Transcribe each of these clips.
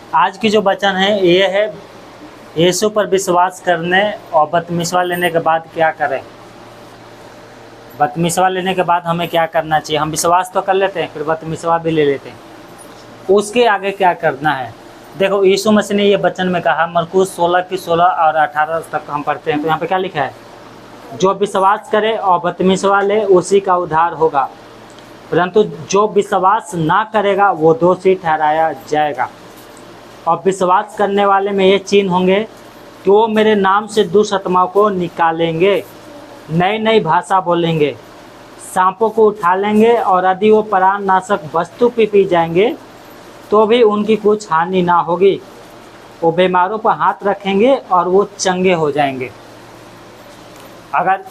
आज की जो वचन है ये है, यीशु पर विश्वास करने और बपतिस्मा लेने के बाद क्या करें। बपतिस्मा लेने के बाद हमें क्या करना चाहिए। हम विश्वास तो कर लेते हैं, फिर बपतिस्मा भी ले लेते हैं, उसके आगे क्या करना है। देखो यीशु मसीह ने ये वचन में कहा, मरकुस 16 और 18 तक हम पढ़ते हैं, तो यहाँ पे क्या लिखा है, जो विश्वास करे और बपतिस्मा ले उसी का उद्धार होगा, परंतु जो विश्वास ना करेगा वो दोषी ठहराया जाएगा। और विश्वास करने वाले में ये चिन्ह होंगे कि वो मेरे नाम से दुष्ट आत्माओं को निकालेंगे, नई नई भाषा बोलेंगे, सांपों को उठा लेंगे, और यदि वो प्राण नाशक वस्तु पी जाएंगे तो भी उनकी कुछ हानि ना होगी। वो बीमारों पर हाथ रखेंगे और वो चंगे हो जाएंगे। अगर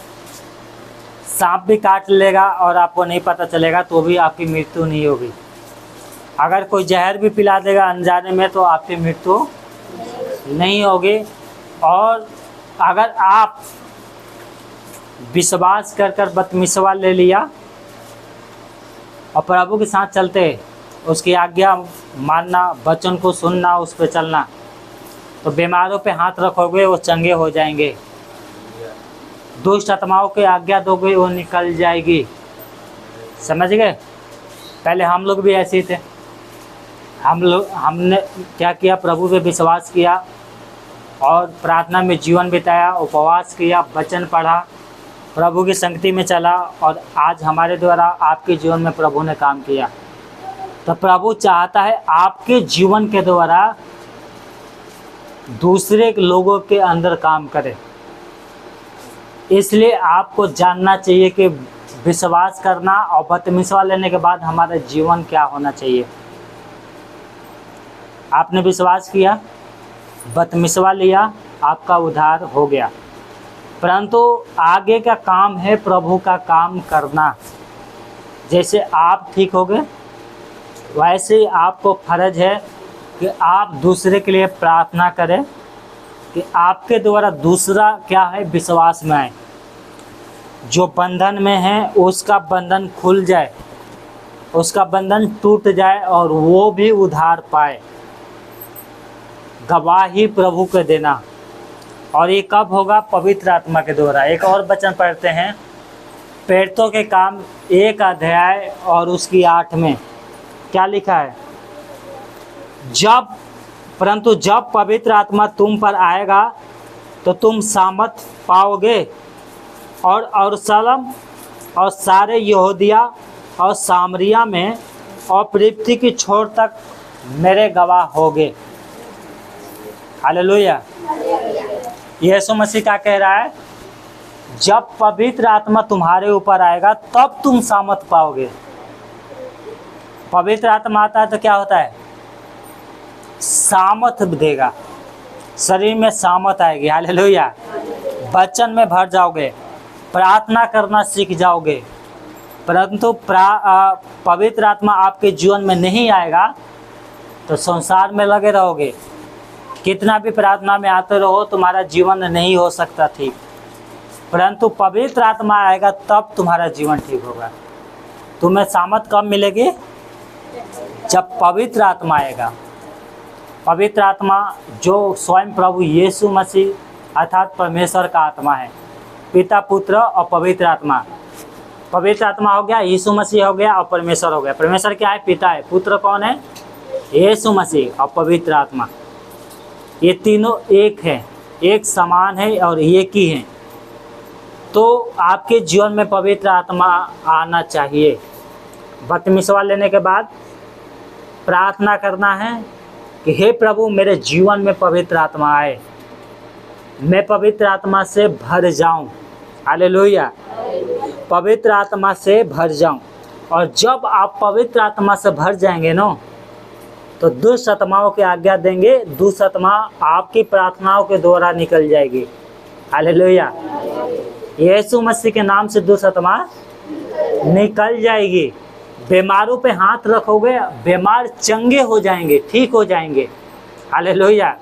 सांप भी काट लेगा और आपको नहीं पता चलेगा तो भी आपकी मृत्यु नहीं होगी। अगर कोई जहर भी पिला देगा अनजाने में तो आपकी मृत्यु नहीं होगी। और अगर आप विश्वास कर बपतिस्मा ले लिया और प्रभु के साथ चलते, उसकी आज्ञा मानना, वचन को सुनना, उस पर चलना, तो बीमारों पे हाथ रखोगे वो चंगे हो जाएंगे। दुष्ट आत्माओं की आज्ञा दोगे वो निकल जाएगी। समझ गए। पहले हम लोग भी ऐसे ही थे। हमने क्या किया, प्रभु पे विश्वास किया और प्रार्थना में जीवन बिताया, उपवास किया, वचन पढ़ा, प्रभु की संगति में चला, और आज हमारे द्वारा आपके जीवन में प्रभु ने काम किया। तो प्रभु चाहता है आपके जीवन के द्वारा दूसरे लोगों के अंदर काम करे। इसलिए आपको जानना चाहिए कि विश्वास करना और बपतिस्मा लेने के बाद हमारा जीवन क्या होना चाहिए। आपने विश्वास किया, बपतिस्मा लिया, आपका उद्धार हो गया, परंतु आगे का काम है प्रभु का काम करना। जैसे आप ठीक हो गए वैसे ही आपको फर्ज है कि आप दूसरे के लिए प्रार्थना करें कि आपके द्वारा दूसरा क्या है, विश्वास में आए, जो बंधन में है उसका बंधन खुल जाए, उसका बंधन टूट जाए और वो भी उद्धार पाए। गवाही प्रभु को देना। और ये कब होगा, पवित्र आत्मा के द्वारा। एक और वचन पढ़ते हैं, प्रेरितों के काम 1 अध्याय और उसकी 8 में क्या लिखा है, परंतु जब पवित्र आत्मा तुम पर आएगा तो तुम सामर्थ पाओगे, और यरूशलेम और सारे यहूदिया और सामरिया में और पृथ्वी की छोर तक मेरे गवाह होगे। हालेलुया। यीशु मसीह क्या कह रहा है, जब पवित्र आत्मा तुम्हारे ऊपर आएगा तब तुम सामर्थ पाओगे। पवित्र आत्मा आता है तो क्या होता है, सामर्थ देगा, शरीर में सामर्थ आएगी। हालेलुया। वचन में भर जाओगे, प्रार्थना करना सीख जाओगे। परंतु पवित्र आत्मा आपके जीवन में नहीं आएगा तो संसार में लगे रहोगे, कितना भी प्रार्थना में आते रहो तुम्हारा जीवन नहीं हो सकता ठीक। परंतु पवित्र आत्मा आएगा तब तुम्हारा जीवन ठीक होगा। तुम्हें सामर्थ कब मिलेगी, जब पवित्र आत्मा आएगा। पवित्र आत्मा जो स्वयं प्रभु यीशु मसीह अर्थात परमेश्वर का आत्मा है, पिता, पुत्र और पवित्र आत्मा। पवित्र आत्मा हो गया, यीशु मसीह हो गया और परमेश्वर हो गया। परमेश्वर क्या है, पिता है। पुत्र कौन है, यीशु मसीह और पवित्र आत्मा। ये तीनों एक हैं, एक समान है और एक ही हैं। तो आपके जीवन में पवित्र आत्मा आना चाहिए। बपतिस्मा लेने के बाद प्रार्थना करना है कि हे प्रभु मेरे जीवन में पवित्र आत्मा आए, मैं पवित्र आत्मा से भर जाऊं। हालेलुया। पवित्र आत्मा से भर जाऊं। और जब आप पवित्र आत्मा से भर जाएंगे ना, तो दुष्ट आत्माओं की आज्ञा देंगे, दुष्ट आत्मा आपकी प्रार्थनाओं के द्वारा निकल जाएगी। हालेलुया। यीशु मसीह के नाम से दुष्ट आत्मा निकल जाएगी। बीमारों पे हाथ रखोगे, बीमार चंगे हो जाएंगे, ठीक हो जाएंगे। हालेलुया।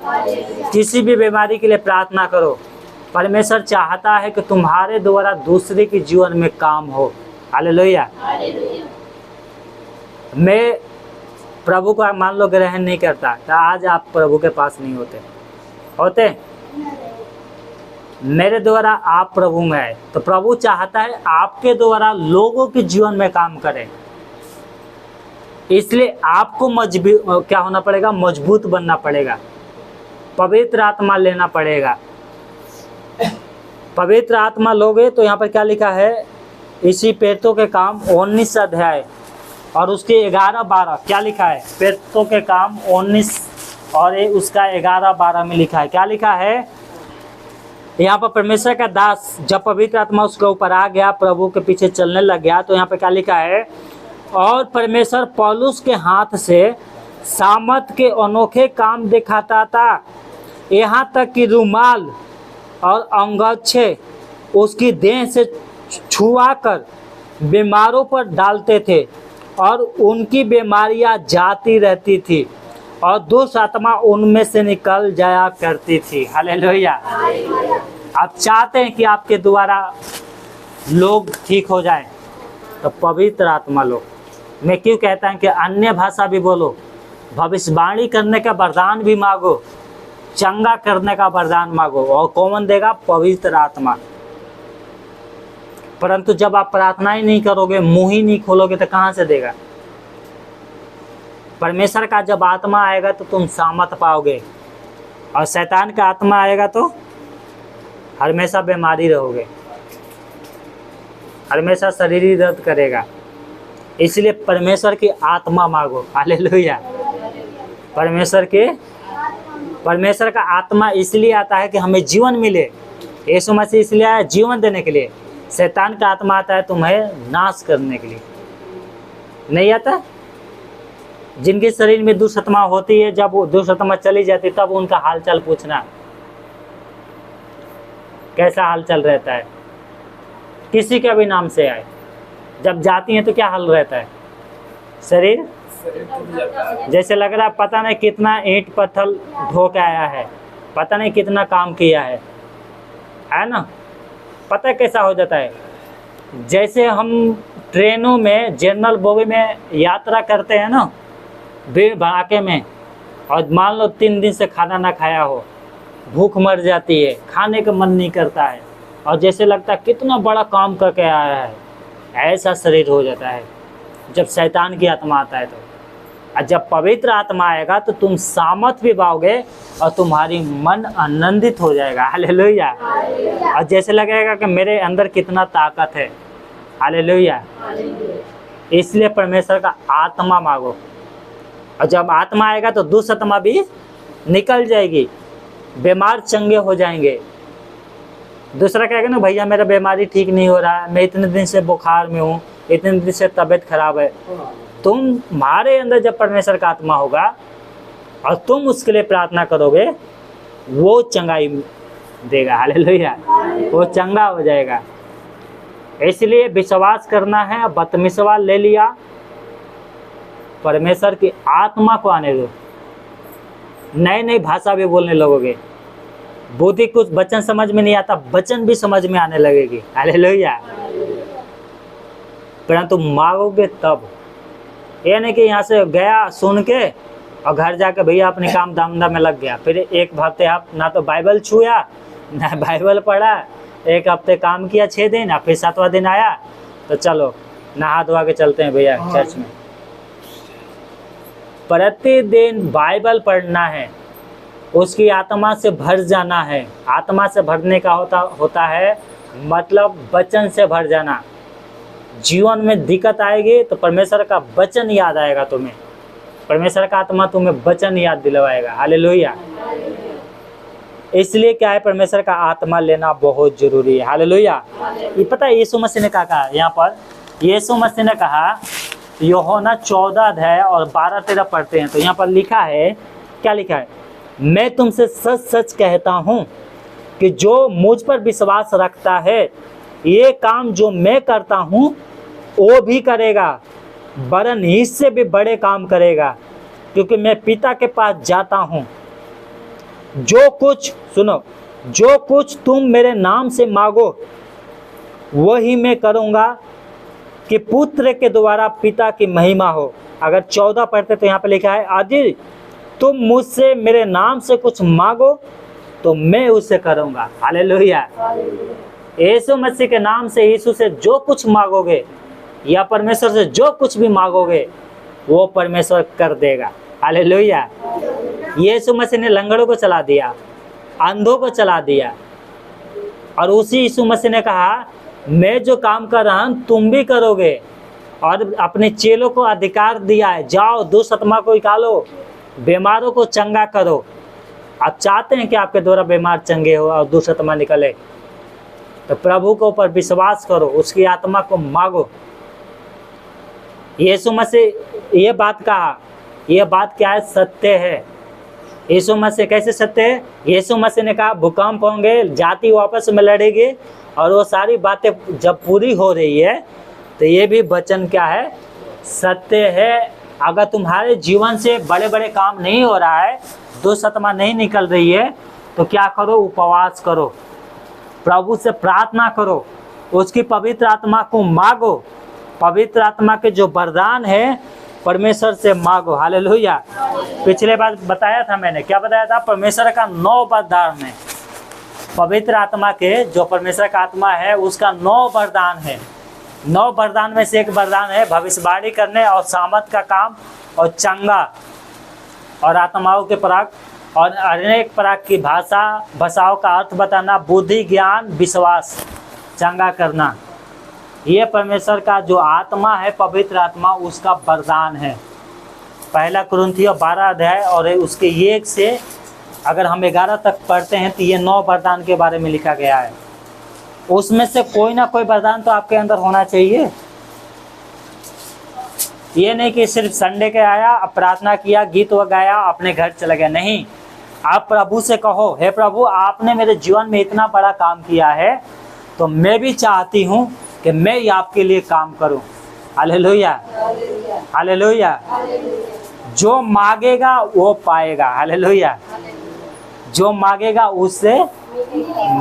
किसी भी बीमारी के लिए प्रार्थना करो। परमेश्वर चाहता है कि तुम्हारे द्वारा दूसरे के जीवन में काम हो। हालेलुया। मैं प्रभु को आप मान लो ग्रहण नहीं करता, तो आज आप प्रभु के पास नहीं होते। मेरे द्वारा आप प्रभु में है, तो प्रभु चाहता है आपके द्वारा लोगों के जीवन में काम करें। इसलिए आपको क्या होना पड़ेगा? मजबूत बनना पड़ेगा, पवित्र आत्मा लेना पड़ेगा। पवित्र आत्मा लोगे तो यहाँ पर क्या लिखा है? इसी प्रेरितों के काम 19 अध्याय और उसके 11-12 क्या लिखा है? प्रेरितों के काम 19 और उसका 11-12 में लिखा है। क्या लिखा है यहाँ पर? परमेश्वर का दास जब पवित्र आत्मा उसके ऊपर आ गया, प्रभु के पीछे चलने लग गया, तो यहाँ पर क्या लिखा है? और परमेश्वर पौलुस के हाथ से सामर्थ के अनोखे काम दिखाता था, यहाँ तक कि रुमाल और अंगोछे उसकी देह से छुआ कर बीमारों पर डालते थे और उनकी बीमारियां जाती रहती थी और दुष्ट आत्मा उनमें से निकल जाया करती थी। हालेलुया। आप चाहते हैं कि आपके द्वारा लोग ठीक हो जाएं, तो पवित्र आत्मा लो। मैं क्यों कहता हूं कि अन्य भाषा भी बोलो, भविष्यवाणी करने का वरदान भी मांगो, चंगा करने का वरदान मांगो, और कौन देगा? पवित्र आत्मा। परंतु जब आप प्रार्थना ही नहीं करोगे, मुंह ही नहीं खोलोगे, तो कहाँ से देगा? परमेश्वर का जब आत्मा आएगा तो तुम सामर्थ पाओगे, और शैतान का आत्मा आएगा तो हमेशा बीमारी रहोगे, हमेशा शरीर ही दर्द करेगा। इसलिए परमेश्वर की आत्मा मांगो। हालेलुया। परमेश्वर का आत्मा इसलिए आता है कि हमें जीवन मिले। यीशु मसीह इसलिए आया जीवन देने के लिए। शैतान का आत्मा आता है तुम्हें नाश करने के लिए, नहीं आता। जिनके शरीर में दुष्ट आत्मा होती है, जब वो दुष्ट आत्मा चली जाती है, तब उनका हालचाल पूछना, कैसा हालचाल रहता है। किसी का भी नाम से आए, जब जाती हैं तो क्या हाल रहता है? शरीर जैसे लग रहा है पता नहीं कितना ईंट पत्थर ढो के आया है, पता नहीं कितना काम किया है ना। पता कैसा हो जाता है? जैसे हम ट्रेनों में जनरल बोगी में यात्रा करते हैं ना, भीड़ भड़ाके में, और मान लो 3 दिन से खाना ना खाया हो, भूख मर जाती है, खाने का मन नहीं करता है, और जैसे लगता है कितना बड़ा काम करके आया है, ऐसा शरीर हो जाता है जब शैतान की आत्मा आता है। तो और जब पवित्र आत्मा आएगा तो तुम सामर्थ भी पाओगे और तुम्हारी मन आनंदित हो जाएगा। हालेलुया। और जैसे लगेगा कि मेरे अंदर कितना ताकत है। हालेलुया। इसलिए परमेश्वर का आत्मा मांगो, और जब आत्मा आएगा तो दुष्ट आत्मा भी निकल जाएगी, बीमार चंगे हो जाएंगे। दूसरा कहेगा ना, भैया मेरा बीमारी ठीक नहीं हो रहा है, मैं इतने दिन से बुखार में हूँ, इतने दिन से तबीयत खराब है। तुम्हारे अंदर जब परमेश्वर का आत्मा होगा और तुम उसके लिए प्रार्थना करोगे, वो चंगाई देगा। हालेलुया। वो चंगा हो जाएगा। इसलिए विश्वास करना है। बदविश्वास ले लिया, परमेश्वर की आत्मा को आने दो। नई नई भाषा भी बोलने लगोगे, बुद्धि कुछ वचन समझ में नहीं आता, वचन भी समझ में आने लगेगी। हालेलुया। परंतु मांगोगे तब, ये नहीं कि यहाँ से गया सुन के और घर जाके भैया अपने काम धंधा में लग गया, फिर एक हफ्ते आप ना तो बाइबल छुआ ना बाइबल पढ़ा, एक हफ्ते काम किया 6 दिन, और फिर 7वां दिन आया तो चलो नहा धोआ के चलते हैं भैया चर्च में। प्रतिदिन बाइबल पढ़ना है, उसकी आत्मा से भर जाना है। आत्मा से भरने का होता है मतलब वचन से भर जाना। जीवन में दिक्कत आएगी तो परमेश्वर का वचन याद आएगा तुम्हें, परमेश्वर का आत्मा तुम्हें वचन याद दिलवाएगा। हालेलुया। इसलिए क्या है, परमेश्वर का आत्मा लेना बहुत जरूरी है। हालेलुया। ये पता है यीशु मसीह ने क्या कहा यहाँ पर? यीशु मसीह ने कहा, यूहन्ना 14 अध्याय और 12-13 पढ़ते हैं तो यहाँ पर लिखा है, क्या लिखा है? मैं तुमसे सच सच कहता हूँ कि जो मुझ पर विश्वास रखता है, ये काम जो मैं करता हूँ वो भी करेगा, वरन इससे भी बड़े काम करेगा, क्योंकि मैं पिता के पास जाता हूँ। जो कुछ सुनो, जो कुछ तुम मेरे नाम से मांगो वही मैं करूँगा, कि पुत्र के द्वारा पिता की महिमा हो। अगर 14 पढ़ते तो यहाँ पे लिखा है, यदि तुम मुझसे मेरे नाम से कुछ मांगो तो मैं उसे करूँगा। हालेलुया। यीशु मसीह के नाम से, यीशु से जो कुछ मांगोगे या परमेश्वर से जो कुछ भी मांगोगे वो परमेश्वर कर देगा। हालेलुया। यीशु मसीह ने लंगड़ों को चला दिया, अंधों को चला दिया, और उसी यीशु मसीह ने कहा मैं जो काम कर रहा हूँ तुम भी करोगे, और अपने चेलों को अधिकार दिया है, जाओ दुष्ट आत्मा को निकालो, बीमारों को चंगा करो। आप चाहते हैं कि आपके द्वारा बीमार चंगे हो और दुष्ट आत्मा निकले, तो प्रभु के ऊपर विश्वास करो, उसकी आत्मा को मांगो। यीशु मसीह ये बात कहा, ये बात क्या है? सत्य है। यीशु मसीह कैसे सत्य है? यीशु मसीह ने कहा भूकंप होंगे, जाति आपस में लड़ेगी, और वो सारी बातें जब पूरी हो रही है तो ये भी वचन क्या है? सत्य है। अगर तुम्हारे जीवन से बड़े बड़े काम नहीं हो रहा है, दुष्ट आत्मा नहीं निकल रही है, तो क्या करो? उपवास करो, प्रभु से प्रार्थना करो, उसकी पवित्र आत्मा को मांगो। पवित्र आत्मा के जो वरदान है परमेश्वर से मांगो। हालेलुया। पिछले बार बताया था मैंने, क्या बताया था? परमेश्वर का 9 वरदान है। पवित्र आत्मा के, जो परमेश्वर का आत्मा है उसका 9 वरदान है। 9 वरदान में से एक वरदान है भविष्यवाणी करने और सामर्थ का काम और चंगा और आत्माओं के पराग और अनेक पराग की भाषाओं का अर्थ बताना, बुद्धि, ज्ञान, विश्वास, चंगा करना। ये परमेश्वर का जो आत्मा है, पवित्र आत्मा, उसका वरदान है। 1 कुरिन्थियों 12 अध्याय और उसके 1 से अगर हम 11 तक पढ़ते हैं तो ये 9 वरदान के बारे में लिखा गया है। उसमें से कोई ना कोई वरदान तो आपके अंदर होना चाहिए। ये नहीं कि सिर्फ संडे के आया, प्रार्थना किया, गीत गाया, अपने घर चला गया। नहीं, आप प्रभु से कहो, हे प्रभु आपने मेरे जीवन में इतना बड़ा काम किया है, तो मैं भी चाहती हूँ कि मैं ही आपके लिए काम करूं। Hallelujah, hallelujah. जो मांगेगा वो पाएगा। हालेलुया। जो मांगेगा उससे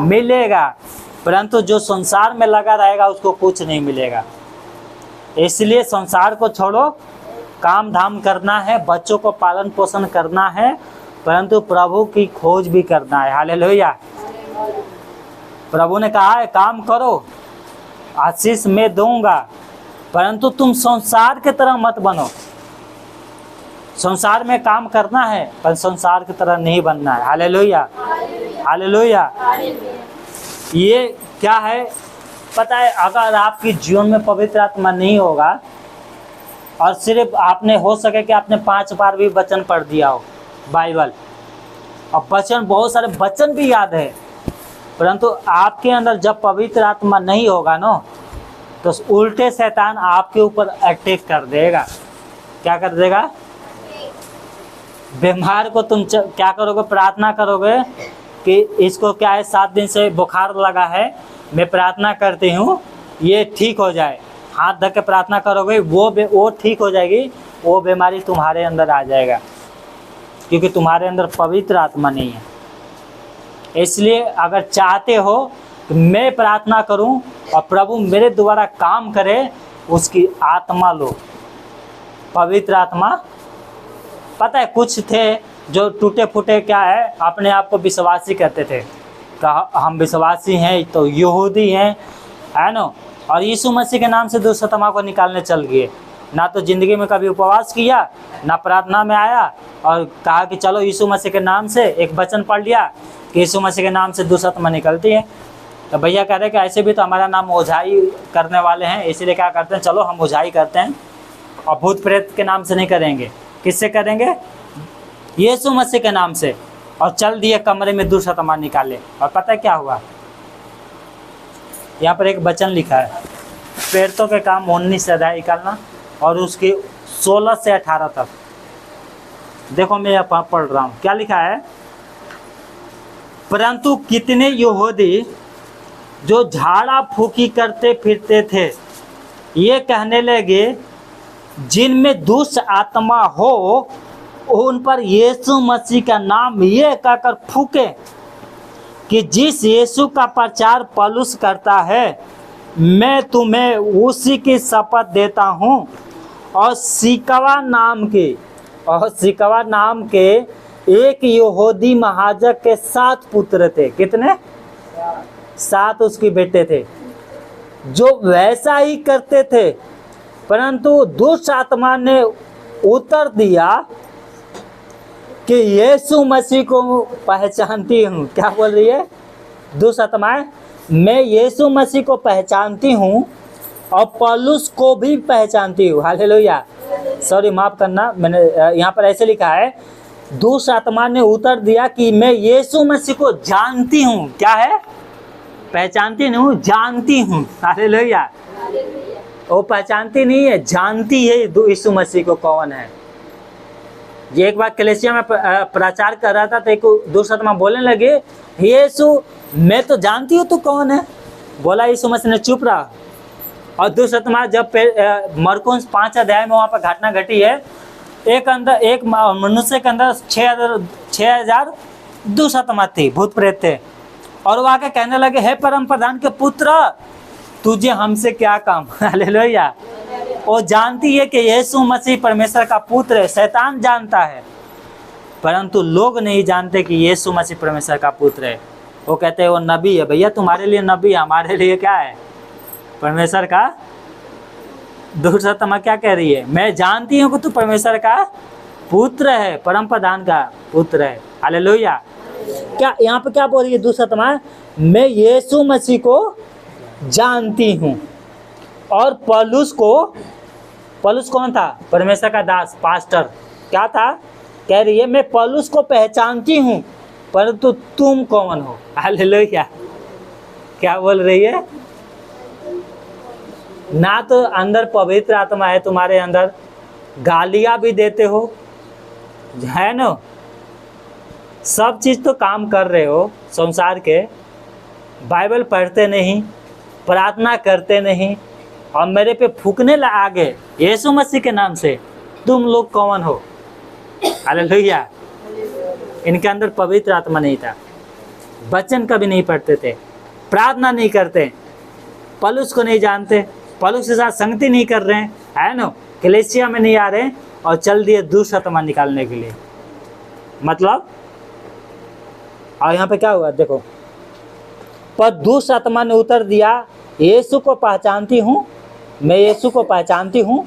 मिलेगा, परंतु जो संसार में लगा रहेगा उसको कुछ नहीं मिलेगा। इसलिए संसार को छोड़ो, काम धाम करना है, बच्चों को पालन पोषण करना है, परंतु प्रभु की खोज भी करना है। हालेलुया। प्रभु ने कहा है काम करो, आशीष मैं दूंगा, परंतु तुम संसार की तरह मत बनो। संसार में काम करना है पर संसार की तरह नहीं बनना है। Hallelujah, hallelujah. ये क्या है पता है? अगर आपके जीवन में पवित्र आत्मा नहीं होगा और सिर्फ आपने, हो सके कि आपने 5 बार भी वचन पढ़ दिया हो बाइबल, और वचन, बहुत सारे वचन भी याद है, परंतु आपके अंदर जब पवित्र आत्मा नहीं होगा ना, तो उल्टे शैतान आपके ऊपर अटैक कर देगा। क्या कर देगा? बीमार को तुम क्या करोगे? प्रार्थना करोगे कि इसको क्या है, 7 दिन से बुखार लगा है, मैं प्रार्थना करती हूँ ये ठीक हो जाए। हाथ धर के प्रार्थना करोगे, वो ठीक हो जाएगी, वो बीमारी तुम्हारे अंदर आ जाएगा, क्योंकि तुम्हारे अंदर पवित्र आत्मा नहीं है। इसलिए अगर चाहते हो कि मैं प्रार्थना करूं और प्रभु मेरे द्वारा काम करे, उसकी आत्मा लो, पवित्र आत्मा। पता है कुछ थे जो टूटे फूटे क्या है, अपने आप को विश्वासी कहते थे, हम विश्वासी हैं तो यहूदी हैं, है ना, और यीशु मसीह के नाम से दुष्ट आत्मा को निकालने चल गए। ना तो ज़िंदगी में कभी उपवास किया, ना प्रार्थना में आया, और कहा कि चलो यीशु मसीह के नाम से एक वचन पढ़ लिया कि यीशु मसीह के नाम से दुष्ट आत्मा निकलती है। तो भैया कह रहे कि ऐसे भी तो हमारा नाम ओझाई करने वाले हैं, इसीलिए क्या करते हैं, चलो हम ओझाई करते हैं, और भूत प्रेत के नाम से नहीं करेंगे। किससे करेंगे? यीशु मसीह के नाम से। और चल दिए कमरे में दुष्ट आत्मा निकाले, और पता है क्या हुआ? यहाँ पर एक वचन लिखा है, प्रेरितों के काम 19 अध्याय निकालना और उसके 16 से 18 तक। देखो मैं यहाँ पढ़ रहा हूँ, क्या लिखा है? परंतु कितने यहूदी जो झाड़ा फूकी करते फिरते थे, ये कहने लगे जिनमें दुष्ट आत्मा हो उन पर यीशु मसीह का नाम ये कहकर फूके कि जिस यीशु का प्रचार पौलुस करता है, मैं तुम्हें उसी की शपथ देता हूँ, और सिकवा नाम के एक यहूदी महाजक के 7 पुत्र थे। कितने? 7 उसके बेटे थे, जो वैसा ही करते थे, परंतु दुष्ट आत्मा ने उत्तर दिया कि यीशु मसीह को पहचानती हूँ। क्या बोल रही है दुष्ट आत्माएं? मैं यीशु मसीह को पहचानती हूँ और पौलुस को भी पहचानती हूँ। हालेलुया। सॉरी, माफ करना, मैंने यहाँ पर ऐसे लिखा है, दुष्ट आत्मा ने उत्तर दिया कि मैं यीशु मसीह को जानती हूँ। क्या है? पहचानती नहीं हूँ, जानती हूँ। हालेलुया। वो पहचानती नहीं है, जानती है यीशु मसीह को कौन है। ये एक बार कलीसिया में प्रचार कर रहा था तो एक दुष्ट आत्मा बोलने लगे, यीशु मैं तो जानती हूँ तू कौन है। बोला, यीशु मसीह ने चुप रहा। और दुष्ट आत्मा जब मरकुस 5 अध्याय में वहाँ पर घटना घटी है, एक मनुष्य के अंदर 6,000 दुष्ट आत्मा थी, भूत प्रेत थे, और वो आके कहने लगे, हे परम प्रधान के पुत्र, तुझे हमसे क्या काम। हालेलुया। वो जानती है कि यीशु मसीह परमेश्वर का पुत्र है। शैतान जानता है, परंतु लोग नहीं जानते कि यीशु मसीह परमेश्वर का पुत्र है। वो कहते हैं वो नबी है। भैया तुम्हारे लिए नबी है, हमारे लिए क्या है? परमेश्वर का। दुष्ट आत्मा क्या कह रही है? मैं जानती हूँ कि तू परमेश्वर का पुत्र है, परम प्रधान का पुत्र है। हालेलुया। क्या यहाँ पे क्या बोल रही है दुष्ट आत्मा? मैं यीशु मसीह को जानती हूँ। और पौलुस कौन था? परमेश्वर का दास, पास्टर। क्या था? कह रही है मैं पौलुस को पहचानती हूँ, परंतु तुम कौन हो? हालेलुया। क्या बोल रही है? ना तो अंदर पवित्र आत्मा है तुम्हारे अंदर, गालियाँ भी देते हो, है ना, सब चीज़ तो काम कर रहे हो संसार के, बाइबल पढ़ते नहीं, प्रार्थना करते नहीं, और मेरे पे फूकने आगे यीशु मसीह के नाम से। तुम लोग कौन हो? हालेलुया। इनके अंदर पवित्र आत्मा नहीं था, वचन कभी नहीं पढ़ते थे, प्रार्थना नहीं करते, पौलुस को नहीं जानते, पौलुस के साथ संगति नहीं कर रहे हैं, है ना, कलीसिया में नहीं आ रहे हैं, और चल दिए दुष्ट आत्मा निकालने के लिए। मतलब, और यहाँ पे क्या हुआ देखो, पर दुष्ट आत्मा ने उत्तर दिया, यीशु को पहचानती हूँ, मैं यीशु को पहचानती हूँ,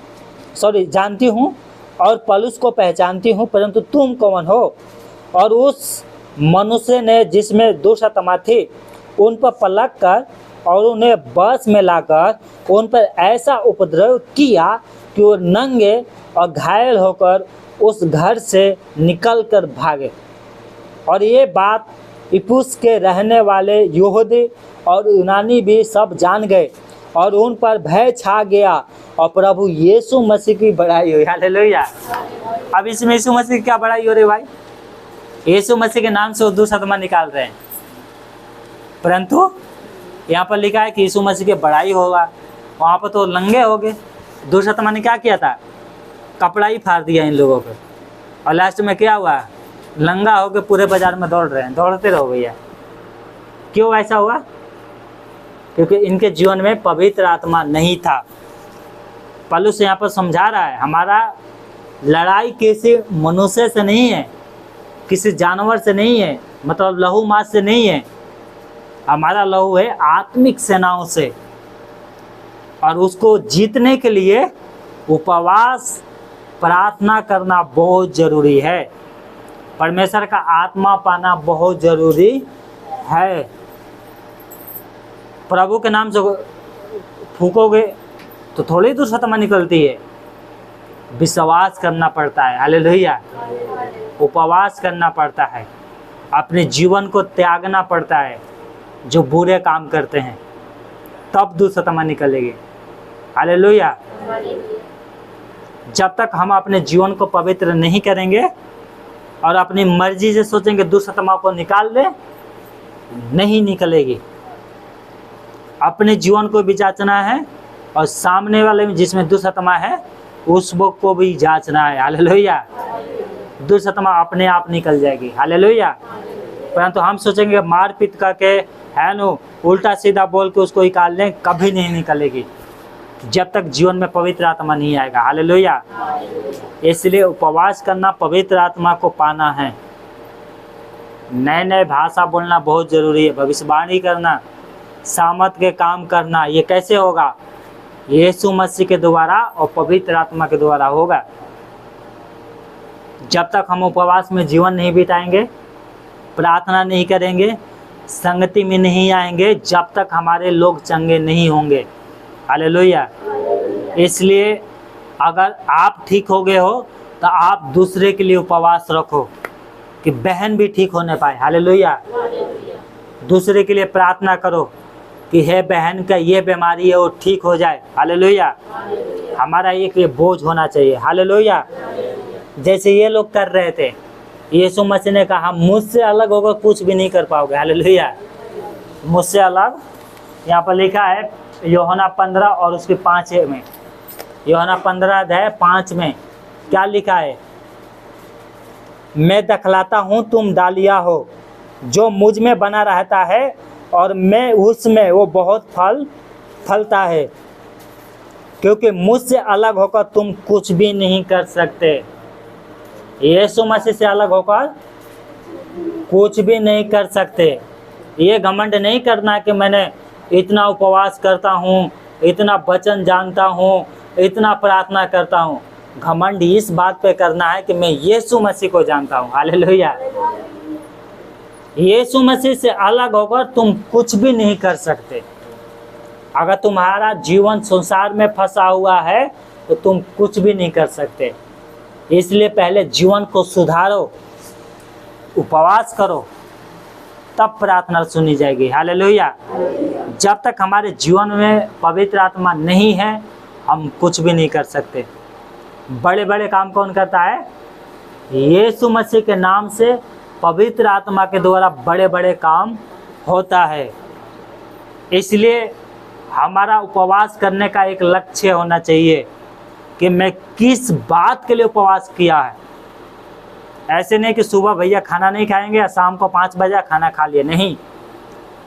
जानती हूँ, और पौलुस को पहचानती हूँ, परंतु तुम कौन हो? और उस मनुष्य ने जिसमें दुष्ट आत्मा थी उन पर पलट कर और उन्हें बस में लाकर उन पर ऐसा उपद्रव किया कि वो नंगे और घायल होकर उस घर से निकल कर भागे। और ये बात इफुस के रहने वाले यहूदी और यूनानी भी सब जान गए, और उन पर भय छा गया, और प्रभु यीशु मसीह की बड़ाई हुई। हालेलुया। अब इसमें यीशु मसीह की क्या बड़ाई हो रही भाई? यीशु मसीह के नाम से वो दुष्ट आत्मा निकाल रहे हैं, परंतु यहाँ पर लिखा है कि यीशु मसीह की बड़ाई होगा। वहाँ पर तो लंगे हो गए। दुष्ट आत्मा ने क्या किया था? कपड़ा ही फाड़ दिया इन लोगों को, और लास्ट में क्या हुआ? लंगा होकर पूरे बाजार में दौड़ रहे हैं। दौड़ते रहो भैया। क्यों ऐसा हुआ? क्योंकि इनके जीवन में पवित्र आत्मा नहीं था। पौलुस यहाँ पर समझा रहा है, हमारा लड़ाई किसी मनुष्य से नहीं है, किसी जानवर से नहीं है, मतलब लहू मांस से नहीं है। हमारा लहू है आत्मिक सेनाओं से, और उसको जीतने के लिए उपवास, प्रार्थना करना बहुत ज़रूरी है। परमेश्वर का आत्मा पाना बहुत ज़रूरी है। प्रभु के नाम से फूकोगे तो थोड़ी दुष्ट आत्मा निकलती है। विश्वास करना पड़ता है। हालेलुया। उपवास करना पड़ता है, अपने जीवन को त्यागना पड़ता है जो बुरे काम करते हैं, तब दुष्ट आत्मा निकलेगी। हालेलुया। जब तक हम अपने जीवन को पवित्र नहीं करेंगे और अपनी मर्जी से सोचेंगे दुष्ट आत्मा को निकाल दे, नहीं निकलेगी। अपने जीवन को भी जांचना है, और सामने वाले में जिसमें दुष्ट आत्मा है उस को भी जांचना है। हालेलुया। दुष्ट आत्मा अपने आप निकल जाएगी। हालेलुया। परंतु हम सोचेंगे मारपीट करके, है नो, उल्टा सीधा बोल के उसको निकाल लें, कभी नहीं निकलेगी। जब तक जीवन में पवित्र आत्मा नहीं आएगा। हालेलुया। इसलिए उपवास करना, पवित्र आत्मा को पाना है। नए नए भाषा बोलना बहुत ज़रूरी है। भविष्यवाणी करना, सामर्थ के काम करना, ये कैसे होगा? यीशु मसीह के द्वारा और पवित्र आत्मा के द्वारा होगा। जब तक हम उपवास में जीवन नहीं बिताएंगे, प्रार्थना नहीं करेंगे, संगति में नहीं आएंगे, जब तक हमारे लोग चंगे नहीं होंगे। हालेलुया। इसलिए अगर आप ठीक हो गए हो तो आप दूसरे के लिए उपवास रखो कि बहन भी ठीक होने पाए। हालेलुया। दूसरे के लिए प्रार्थना करो कि हे बहन का ये बीमारी है वो ठीक हो जाए। हालेलुया। हमारा एक ये बोझ होना चाहिए। हालेलुया। जैसे ये लोग कर रहे थे, यीशु मसीह ने कहा मुझसे अलग होकर कुछ भी नहीं कर पाओगे। हालेलुया। मुझसे अलग, यहाँ पर लिखा है यूहन्ना 15 और उसके 5 में, यूहन्ना 15 अध्याय 5 में क्या लिखा है? मैं दखलाता हूँ, तुम डालियाँ हो, जो मुझ में बना रहता है और मैं उसमें, वो बहुत फलता है, क्योंकि मुझसे अलग होकर तुम कुछ भी नहीं कर सकते। यीशु मसीह से अलग होकर कुछ भी नहीं कर सकते। ये घमंड नहीं करना कि मैंने इतना उपवास करता हूँ, इतना वचन जानता हूँ, इतना प्रार्थना करता हूँ। घमंड इस बात पे करना है कि मैं यीशु मसीह को जानता हूँ। हालेलुया। यीशु मसीह से अलग होकर तुम कुछ भी नहीं कर सकते। अगर तुम्हारा जीवन संसार में फंसा हुआ है तो तुम कुछ भी नहीं कर सकते। इसलिए पहले जीवन को सुधारो, उपवास करो, तब प्रार्थना सुनी जाएगी। हालेलुया। जब तक हमारे जीवन में पवित्र आत्मा नहीं है, हम कुछ भी नहीं कर सकते। बड़े बड़े काम कौन करता है? यीशु मसीह के नाम से पवित्र आत्मा के द्वारा बड़े बड़े काम होता है। इसलिए हमारा उपवास करने का एक लक्ष्य होना चाहिए कि मैं किस बात के लिए उपवास किया है। ऐसे नहीं कि सुबह भैया खाना नहीं खाएंगे या शाम को 5 बजे खाना खा लिए। नहीं,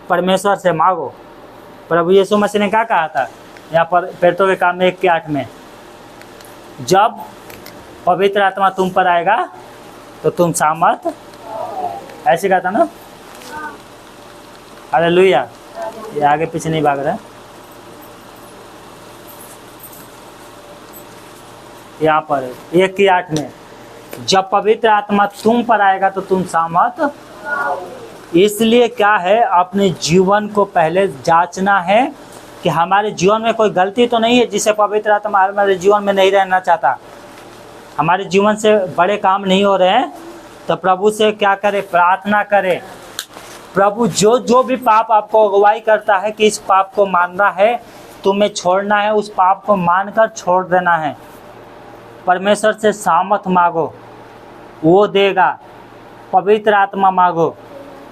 परमेश्वर से मांगो। प्रभु यीशु मसीह ने क्या कहा था यहाँ पर पेटों के काम में 1:8 में? जब पवित्र आत्मा तुम पर आएगा तो तुम सामर्थ, ऐसे कहा था ना। हालेलुया। ये आगे पीछे नहीं भाग रहा है। यहाँ पर 1:8 में, जब पवित्र आत्मा तुम पर आएगा तो तुम सामर्थ। इसलिए क्या है, अपने जीवन को पहले जांचना है कि हमारे जीवन में कोई गलती तो नहीं है जिसे पवित्र आत्मा हमारे जीवन में नहीं रहना चाहता। हमारे जीवन से बड़े काम नहीं हो रहे हैं तो प्रभु से क्या करें? प्रार्थना करें। प्रभु जो भी पाप आपको अगुवाई करता है कि इस पाप को मानना है, तुम्हें छोड़ना है, उस पाप को मानकर छोड़ देना है। परमेश्वर से सामर्थ मांगो, वो देगा। पवित्र आत्मा मांगो।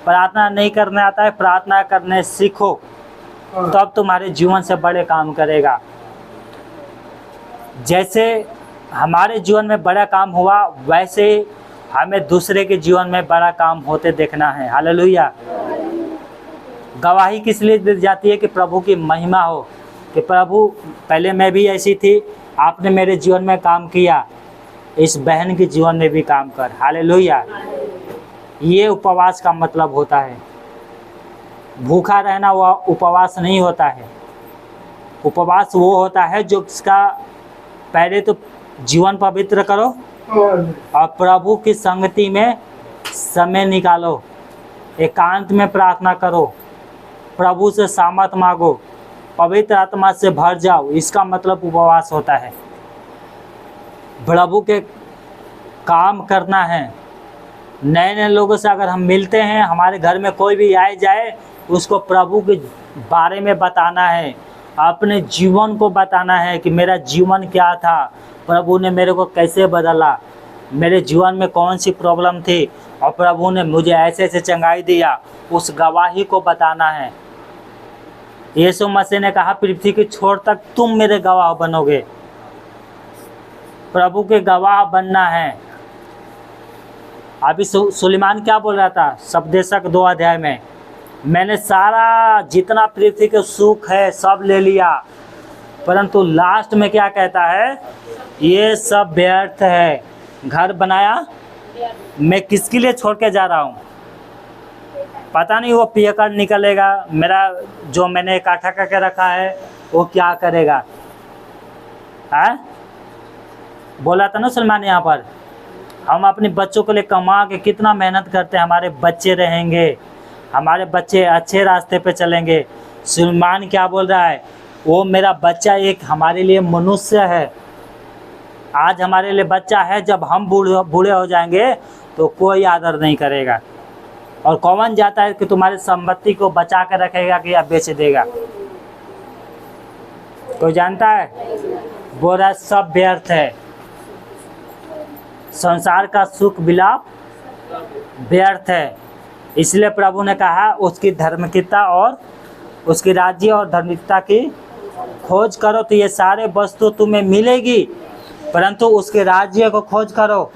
प्रार्थना नहीं करने आता है, प्रार्थना करने सीखो, तब तुम्हारे जीवन से बड़े काम करेगा। जैसे हमारे जीवन में बड़ा काम हुआ, वैसे हमें दूसरे के जीवन में बड़ा काम होते देखना है। हालेलुया। गवाही किस लिए दी जाती है? कि प्रभु की महिमा हो, कि प्रभु पहले मैं भी ऐसी थी, आपने मेरे जीवन में काम किया, इस बहन के जीवन में भी काम कर। हालेलुया। ये उपवास का मतलब होता है। भूखा रहना वह उपवास नहीं होता है। उपवास वो होता है जो इसका पहले तो जीवन पवित्र करो और प्रभु की संगति में समय निकालो, एकांत में प्रार्थना करो, प्रभु से सामर्थ मांगो, पवित्र आत्मा से भर जाओ। इसका मतलब उपवास होता है। प्रभु के काम करना है। नए नए लोगों से अगर हम मिलते हैं, हमारे घर में कोई भी आए जाए, उसको प्रभु के बारे में बताना है, अपने जीवन को बताना है कि मेरा जीवन क्या था, प्रभु ने मेरे को कैसे बदला, मेरे जीवन में कौन सी प्रॉब्लम थी और प्रभु ने मुझे ऐसे ऐसे चंगाई दिया। उस गवाही को बताना है। यीशु मसीह ने कहा पृथ्वी की छोर तक तुम मेरे गवाह बनोगे। प्रभु के गवाह बनना है। अभी सुलेमान क्या बोल रहा था सबदेशक 2 अध्याय में? मैंने सारा जितना पृथ्वी के सुख है सब ले लिया, परंतु लास्ट में क्या कहता है, ये सब व्यर्थ है। घर बनाया मैं किसके लिए छोड़ के जा रहा हूँ, पता नहीं वो पियकर निकलेगा, मेरा जो मैंने इकट्ठा करके रखा है वो क्या करेगा। है बोला था ना सलमान, यहाँ पर हम अपने बच्चों के लिए कमा के कितना मेहनत करते हैं, हमारे बच्चे रहेंगे, हमारे बच्चे अच्छे रास्ते पे चलेंगे। सलमान क्या बोल रहा है, वो मेरा बच्चा एक हमारे लिए मनुष्य है। आज हमारे लिए बच्चा है, जब हम बूढ़े हो जाएंगे तो कोई आदर नहीं करेगा। और कौन जाता है कि तुम्हारी संपत्ति को बचा कर रखेगा कि या बेच देगा, कोई जानता है? बोल रहा सब व्यर्थ है, संसार का सुख विलाप व्यर्थ है। इसलिए प्रभु ने कहा उसकी धार्मिकता और उसकी राज्य और धार्मिकता की खोज करो तो ये सारे वस्तु तुम्हें मिलेगी, परंतु उसके राज्य को खोज करो,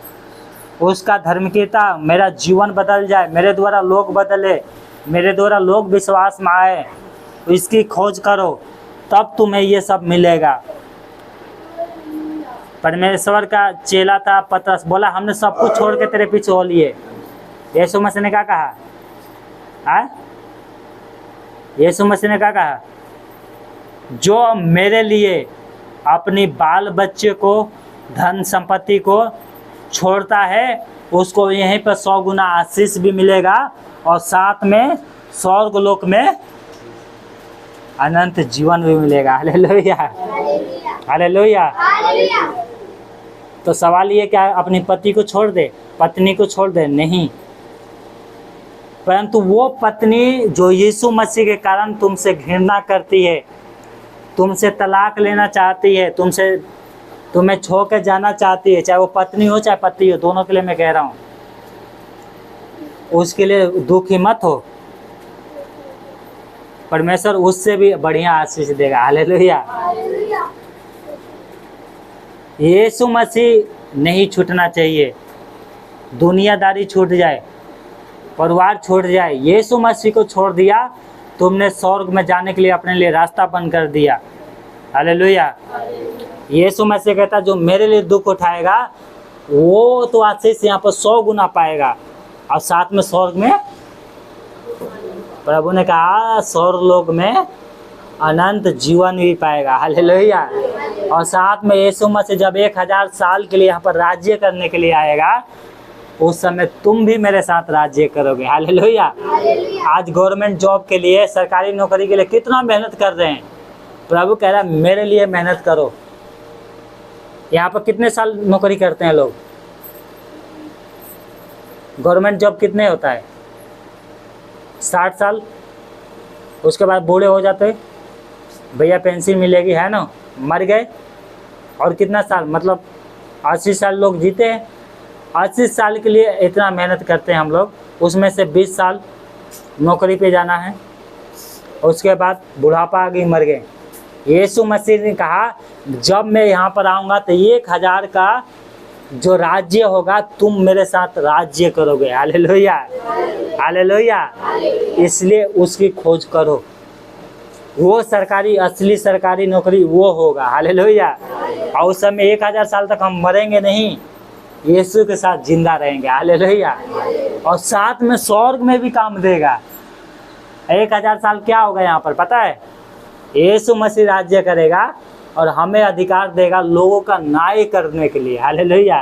उसका धार्मिकता, मेरा जीवन बदल जाए, मेरे द्वारा लोग बदले, मेरे द्वारा लोग विश्वास में आए, इसकी खोज करो, तब तुम्हें ये सब मिलेगा। परमेश्वर का चेला था पतरस, बोला हमने सब कुछ छोड़ के तेरे पीछे हो लिए। यीशु मसीह ने क्या कहा? यीशु मसीह ने क्या कहा? जो मेरे लिए अपनी बाल बच्चे को, धन संपत्ति को छोड़ता है, उसको यहीं पर 100 गुना आशीष भी मिलेगा और साथ में स्वर्ग लोक में अनंत जीवन भी मिलेगा। Hallelujah, hallelujah. तो सवाल ये क्या, अपनी पति को छोड़ दे, पत्नी को छोड़ दे? नहीं, परंतु वो पत्नी जो यीशु मसीह के कारण तुमसे घृणा करती है, तुमसे तलाक लेना चाहती है, तुम्हें छोड़ के जाना चाहती है, चाहे वो पत्नी हो चाहे पति हो, दोनों के लिए मैं कह रहा हूँ, उसके लिए दुखी मत हो, परमेश्वर उससे भी बढ़िया आशीष देगा। हालेलुया। यीशु मसीह नहीं छूटना चाहिए, दुनियादारी छूट जाए, परिवार छूट जाए, यीशु मसीह को छोड़ दिया, तुमने स्वर्ग में जाने के लिए अपने लिए रास्ता बंद कर दिया। हालेलुया। यीशु मसीह कहता जो मेरे लिए दुख उठाएगा वो तो आशीष यहाँ पर 100 गुना पाएगा, और साथ में स्वर्ग में, प्रभु ने कहा स्वर्ग लोक में अनंत जीवन भी पाएगा। हालेलुया। और साथ में यीशु मसीह जब 1000 साल के लिए यहाँ पर राज्य करने के लिए आएगा, उस समय तुम भी मेरे साथ राज्य करोगे। हालेलुया। आज गवर्नमेंट जॉब के लिए, सरकारी नौकरी के लिए कितना मेहनत कर रहे हैं, प्रभु कह रहा है मेरे लिए मेहनत करो। यहाँ पर कितने साल नौकरी करते हैं लोग? गवर्नमेंट जॉब कितने होता है? 60 साल। उसके बाद बूढ़े हो जाते, भैया पेंशन मिलेगी, है ना, मर गए, और कितना साल, मतलब 80 साल लोग जीते हैं। 80 साल के लिए इतना मेहनत करते हैं हम लोग, उसमें से 20 साल नौकरी पे जाना है, उसके बाद बुढ़ापा आ गई, मर गए। यीशु मसीह ने कहा जब मैं यहाँ पर आऊँगा तो 1000 का जो राज्य होगा तुम मेरे साथ राज्य करोगे। Hallelujah, hallelujah. इसलिए उसकी खोज करो, वो सरकारी, असली सरकारी नौकरी वो होगा। हालेलुया। और उस समय 1000 साल तक हम मरेंगे नहीं, यीशु के साथ जिंदा रहेंगे। हालेलुया। और साथ में स्वर्ग में भी काम देगा। 1000 साल क्या होगा यहाँ पर पता है? यीशु मसीह राज्य करेगा और हमें अधिकार देगा लोगों का न्याय करने के लिए। हालेलुया।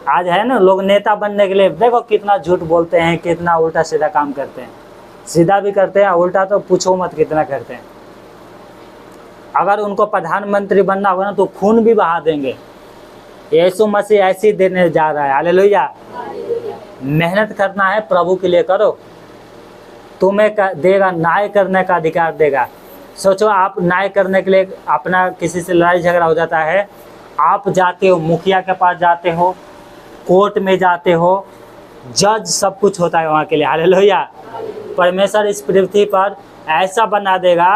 आज है ना, लोग नेता बनने के लिए देखो कितना झूठ बोलते हैं, कितना उल्टा सीधा काम करते हैं, सीधा भी करते हैं, उल्टा तो पूछो मत कितना करते हैं। अगर उनको प्रधानमंत्री बनना होगा ना तो खून भी बहा देंगे। यीशु मसीह ऐसी देने जा रहा है। हालेलुया। मेहनत करना है, प्रभु के लिए करो, तुम्हें देगा, न्याय करने का अधिकार देगा। सोचो आप न्याय करने के लिए, अपना किसी से लड़ाई झगड़ा हो जाता है, आप जाते हो, मुखिया के पास जाते हो, कोर्ट में जाते हो, जज सब कुछ होता है वहाँ के लिए। हालेलुया। परमेश्वर इस पृथ्वी पर ऐसा बना देगा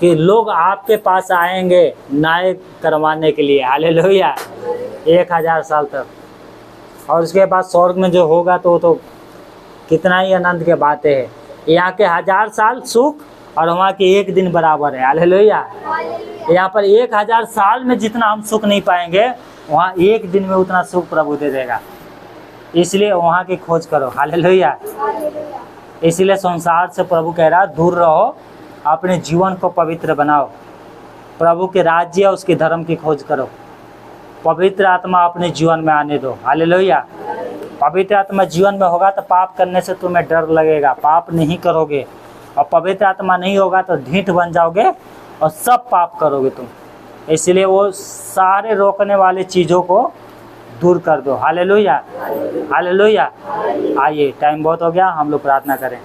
कि लोग आपके पास आएंगे न्याय करवाने के लिए। हालेलुया। 1000 साल तक। और उसके बाद स्वर्ग में जो होगा तो कितना ही आनंद के बातें हैं। यहाँ के 1000 साल सुख और वहाँ के एक दिन बराबर है। हालेलुया। यहाँ पर 1000 साल में जितना हम सुख नहीं पाएंगे, वहाँ एक दिन में उतना सुख प्रभु दे देगा। इसलिए वहाँ की खोज करो। हालेलुया। इसलिए संसार से प्रभु कह रहा दूर रहो, अपने जीवन को पवित्र बनाओ, प्रभु के राज्य और उसके धर्म की खोज करो, पवित्र आत्मा अपने जीवन में आने दो। हालेलुया। पवित्र आत्मा जीवन में होगा तो पाप करने से तुम्हें डर लगेगा, पाप नहीं करोगे। और पवित्र आत्मा नहीं होगा तो ढीठ बन जाओगे और सब पाप करोगे तुम। इसलिए वो सारे रोकने वाली चीज़ों को दूर कर दो। हालेलुया। हालेलुया। आइए, टाइम बहुत हो गया, हम लोग प्रार्थना करें।